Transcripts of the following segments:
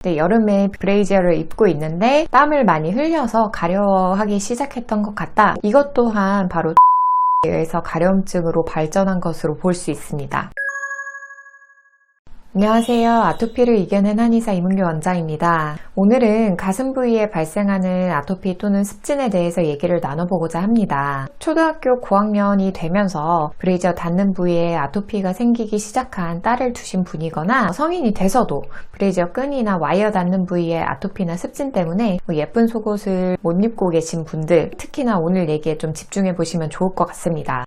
네, 여름에 브레이지어를 입고 있는데 땀을 많이 흘려서 가려워하기 시작했던 것 같다. 이것 또한 바로 에서 가려움증으로 발전한 것으로 볼 수 있습니다. 안녕하세요. 아토피를 이겨낸 한의사 이문규 원장입니다. 오늘은 가슴 부위에 발생하는 아토피 또는 습진에 대해서 얘기를 나눠보고자 합니다. 초등학교 고학년이 되면서 브레이저 닿는 부위에 아토피가 생기기 시작한 딸을 두신 분이거나 성인이 돼서도 브레이저 끈이나 와이어 닿는 부위에 아토피나 습진 때문에 예쁜 속옷을 못 입고 계신 분들, 특히나 오늘 얘기에 좀 집중해 보시면 좋을 것 같습니다.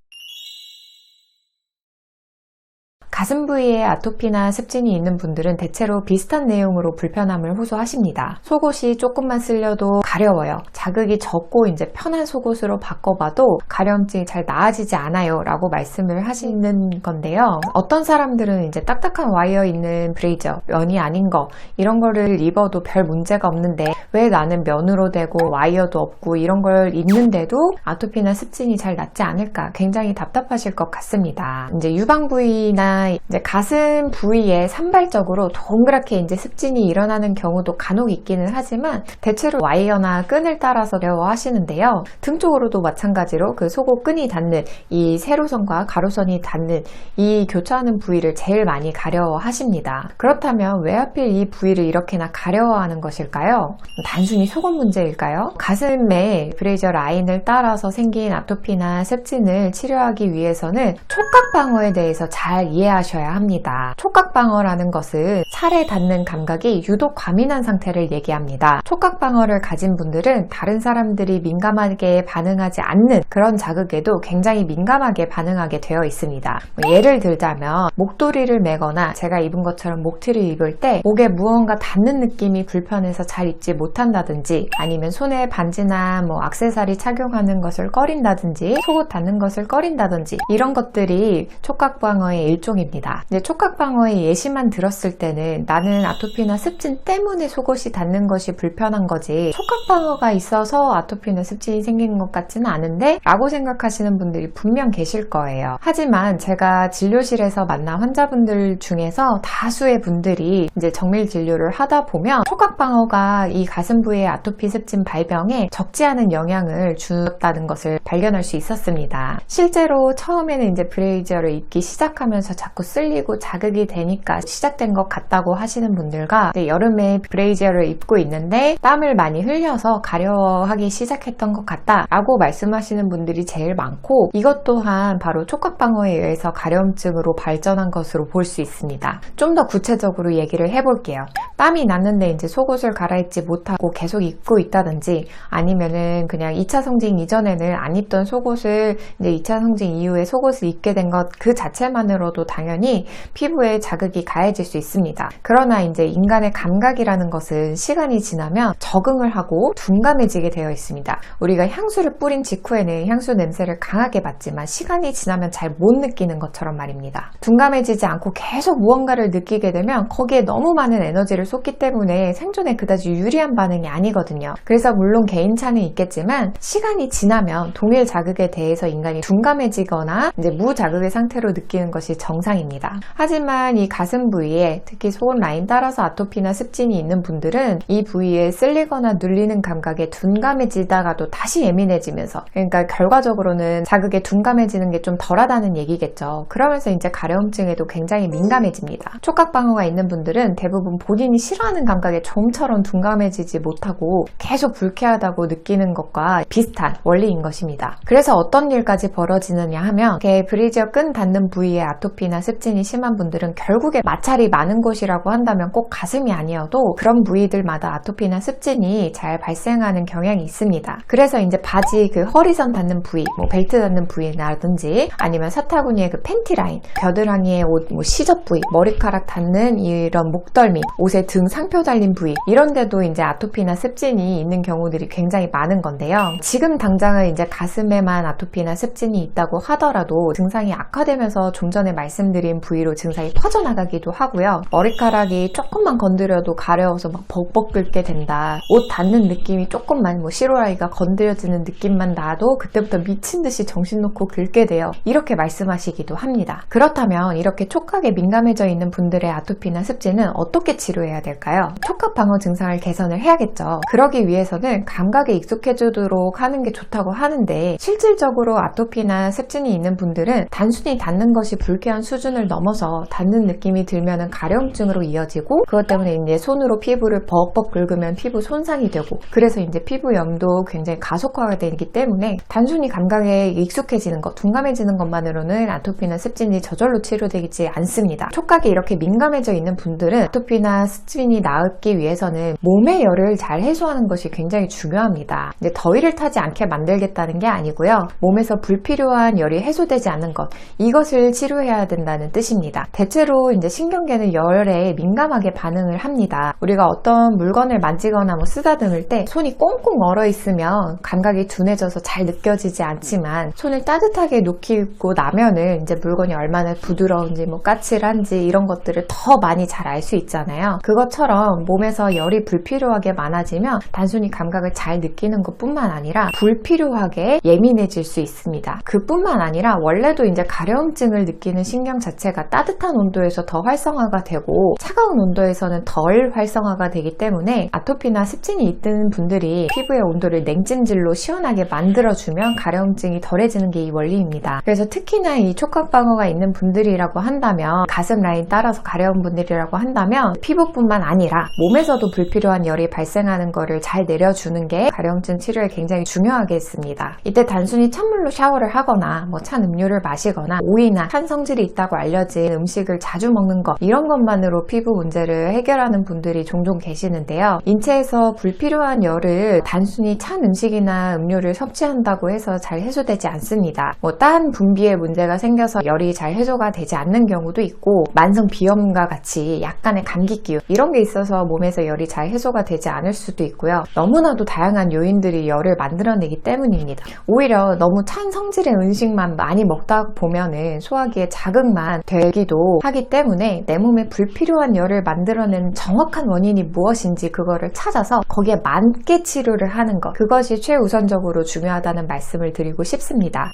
가슴 부위에 아토피나 습진이 있는 분들은 대체로 비슷한 내용으로 불편함을 호소하십니다. 속옷이 조금만 쓸려도 가려워요. 자극이 적고 이제 편한 속옷으로 바꿔봐도 가려움증이 잘 나아지지 않아요 라고 말씀을 하시는 건데요. 어떤 사람들은 이제 딱딱한 와이어 있는 브레이저, 면이 아닌 거 이런 거를 입어도 별 문제가 없는데 왜 나는 면으로 되고 와이어도 없고 이런 걸 입는데도 아토피나 습진이 잘 낫지 않을까 굉장히 답답하실 것 같습니다. 이제 유방 부위나 이제 가슴 부위에 산발적으로 동그랗게 이제 습진이 일어나는 경우도 간혹 있기는 하지만 대체로 와이어나 끈을 따라서 어려워하시는데요. 등 쪽으로도 마찬가지로 그 속옷 끈이 닿는 이 세로선과 가로선이 닿는 이 교차하는 부위를 제일 많이 가려워하십니다. 그렇다면 왜 하필 이 부위를 이렇게나 가려워하는 것일까요? 단순히 속옷 문제일까요? 가슴에 브레이저 라인을 따라서 생긴 아토피나 습진을 치료하기 위해서는 촉각 방어에 대해서 잘 이해하셔야 합니다. 촉각 방어라는 것은 살에 닿는 감각이 유독 과민한 상태를 얘기합니다. 촉각 방어를 가진 분들은 다른 사람들이 민감하게 반응하지 않는 그런 자극에도 굉장히 민감하게 반응하게 되어 있습니다. 예를 들자면 목도리를 매거나 제가 입은 것처럼 목티를 입을 때 목에 무언가 닿는 느낌이 불편해서 잘 입지 못한다든지 아니면 손에 반지나 액세서리 착용하는 것을 꺼린다든지 속옷 닿는 것을 꺼린다든지 이런 것들이 촉각 방어의 일종입니다. 근데 촉각 방어의 예시만 들었을 때는 나는 아토피나 습진 때문에 속옷이 닿는 것이 불편한 거지 촉각 방어가 있어서 아토피나 습진이 생기는 것 같지는 않은데 라고 생각하시는 분들이 분명 계실 거예요. 하지만 제가 진료실에서 만난 환자분들 중에서 다수의 분들이 이제 정밀 진료를 하다 보면 촉각 방어가 이 가슴 부위의 아토피 습진 발병에 적지 않은 영향을 주었다는 것을 발견할 수 있었습니다. 실제로 처음에는 이제 브레이저를 입기 시작하면서 자꾸 쓸리고 자극이 되니까 시작된 것 같다고 하시는 분들과 여름에 브레이저를 입고 있는데 땀을 많이 흘려서 가려워하기 시작했던 것 같다 라고 말씀하시는 분들이 제일 많고 이것 또한 바로 촉각 방어에 의해서 가려움증으로 발전한 것으로 볼 수 있습니다. 좀 더 구체적으로 얘기를 해볼게요. 땀이 났는데 이제 속옷을 갈아입지 못하고 계속 입고 있다든지 아니면은 그냥 2차 성징 이전에는 안 입던 속옷을 이제 2차 성징 이후에 속옷을 입게 된 것 그 자체만으로도 당연히 피부에 자극이 가해질 수 있습니다. 그러나 이제 인간의 감각이라는 것은 시간이 지나면 적응을 하고 둔감해지게 되어 있습니다. 우리가 향수를 뿌린 직후에는 향수 냄새를 강하게 맡지만 시간이 지나면 잘 못 느끼는 것처럼 말입니다. 둔감해지지 않고 계속 무언가를 느끼게 되면 거기에 너무 많은 에너지를 쏟기 때문에 생존에 그다지 유리한 반응이 아니거든요. 그래서 물론 개인차는 있겠지만 시간이 지나면 동일 자극에 대해서 인간이 둔감해지거나 이제 무자극의 상태로 느끼는 것이 정상입니다. 하지만 이 가슴 부위에 특히 속옷 라인 따라서 아토피나 습진이 있는 분들은 이 부위에 쓸리거나 눌리는 감각에 둔감해지다가도 다시 예민해지면서 그러니까 결과적으로는 자극에 둔감해지는 게 좀 덜하다는 얘기겠죠. 그러면서 이제 가려움증에도 굉장히 민감해집니다. 촉각 방어가 있는 분들은 대부분 본인이 싫어하는 감각에 좀처럼 둔감해지지 못하고 계속 불쾌하다고 느끼는 것과 비슷한 원리인 것입니다. 그래서 어떤 일까지 벌어지느냐 하면 브레이저 끈 닿는 부위에 아토피나 습진이 심한 분들은 결국에 마찰이 많은 곳이라고 한다면 꼭 가슴이 아니어도 그런 부위들마다 아토피나 습진이 잘 발생하는 경향이 있습니다. 그래서 이제 바지 그 허리선 닿는 부위, 벨트 닿는 부위라든지 아니면 사타구니의 그 팬티 라인, 겨드랑이의 옷, 시접 부위, 머리카락 닿는 이런 목덜미, 옷의 등 상표 달린 부위 이런 데도 이제 아토피나 습진이 있는 경우들이 굉장히 많은 건데요. 지금 당장은 이제 가슴에만 아토피나 습진이 있다고 하더라도 증상이 악화되면서 좀 전에 말씀드린 말씀드린 부위로 증상이 퍼져나가기도 하고요. 머리카락이 조금만 건드려도 가려워서 막 벅벅 끓게 된다. 옷 닿는 느낌이 조금만 실오라기가 건드려지는 느낌만 나도 그때부터 미친 듯이 정신 놓고 긁게 돼요. 이렇게 말씀하시기도 합니다. 그렇다면 이렇게 촉각에 민감해져 있는 분들의 아토피나 습진은 어떻게 치료해야 될까요? 촉각 방어 증상을 개선을 해야겠죠. 그러기 위해서는 감각에 익숙해지도록 하는 게 좋다고 하는데 실질적으로 아토피나 습진이 있는 분들은 단순히 닿는 것이 불쾌한 수준을 넘어서 닿는 느낌이 들면은 가려움증으로 이어지고 그것 때문에 이제 손으로 피부를 벅벅 긁으면 피부 손상이 되고 그래서 이제 피부염도 굉장히 가속화가 되기 때문에 단순히 감각에 익숙해지는 것, 둔감해지는 것만으로는 아토피나 습진이 저절로 치료되지 않습니다. 촉각이 이렇게 민감해져 있는 분들은 아토피나 습진이 나기 위해서는 몸의 열을 잘 해소하는 것이 굉장히 중요합니다. 이제 더위를 타지 않게 만들겠다는 게 아니고요. 몸에서 불필요한 열이 해소되지 않는 것, 이것을 치료해야 된다는 뜻입니다. 대체로 이제 신경계는 열에 민감하게 반응을 합니다. 우리가 어떤 물건을 만지거나 쓰다듬을 때 손이 꽁꽁 얼어 있으면 감각이 둔해져서 잘 느껴지지 않지만 손을 따뜻하게 녹이고 나면은 이제 물건이 얼마나 부드러운지 까칠한지 이런 것들을 더 많이 잘 알 수 있잖아요. 그것처럼 몸에서 열이 불필요하게 많아지면 단순히 감각을 잘 느끼는 것뿐만 아니라 불필요하게 예민해질 수 있습니다. 그뿐만 아니라 원래도 이제 가려움증을 느끼는 신경 자체가 따뜻한 온도에서 더 활성화가 되고 차가운 온도에서는 덜 활성화가 되기 때문에 아토피나 습진이 있는 분들이 피부의 온도를 냉찜질로 시원하게 만들어주면 가려움증이 덜해지는 게 이 원리입니다. 그래서 특히나 이 촉각 방어가 있는 분들이라고 한다면 가슴 라인 따라서 가려운 분들이라고 한다면 피부뿐만 아니라 몸에서도 불필요한 열이 발생하는 거를 잘 내려주는 게 가려움증 치료에 굉장히 중요하겠습니다. 이때 단순히 찬물로 샤워를 하거나 찬 음료를 마시거나 오이나 탄 성질이 있다고 알려진 음식을 자주 먹는 것 이런 것만으로 피부 문제를 해결하는 분들이 종종 계시는데요. 인체에서 불필요한 열을 단순히 찬 음식이나 음료를 섭취한다고 해서 잘 해소되지 않습니다. 딴 분비에 문제가 생겨서 열이 잘 해소가 되지 않는 경우도 있고 만성 비염과 같이 약간의 감기 기운 이런 게 있어서 몸에서 열이 잘 해소가 되지 않을 수도 있고요. 너무나도 다양한 요인들이 열을 만들어내기 때문입니다. 오히려 너무 찬 성질의 음식만 많이 먹다 보면은 소화기에 자극만 되기도 하기 때문에 내 몸에 불필요한 열을 만들어내는 정확한 원인이 무엇인지 그거를 찾아서 거기에 맞게 치료를 하는 것 그것이 최우선적으로 중요하다는 말씀을 드리고 싶습니다.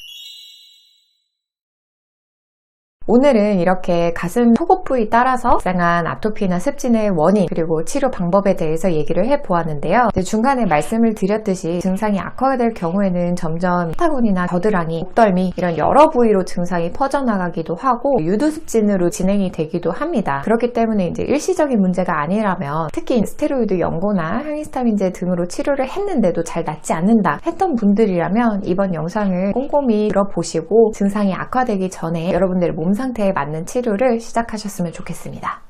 오늘은 이렇게 가슴 속옷 부위 따라서 발생한 아토피나 습진의 원인 그리고 치료 방법에 대해서 얘기를 해보았는데요. 중간에 말씀을 드렸듯이 증상이 악화가 될 경우에는 점점 타곤이나 겨드랑이, 목덜미 이런 여러 부위로 증상이 퍼져나가기도 하고 유두습진으로 진행이 되기도 합니다. 그렇기 때문에 이제 일시적인 문제가 아니라면 특히 스테로이드 연고나 항히스타민제 등으로 치료를 했는데도 잘 낫지 않는다 했던 분들이라면 이번 영상을 꼼꼼히 들어보시고 증상이 악화되기 전에 여러분들의 몸 상태에 맞는 치료를 시작하셨으면 좋겠습니다.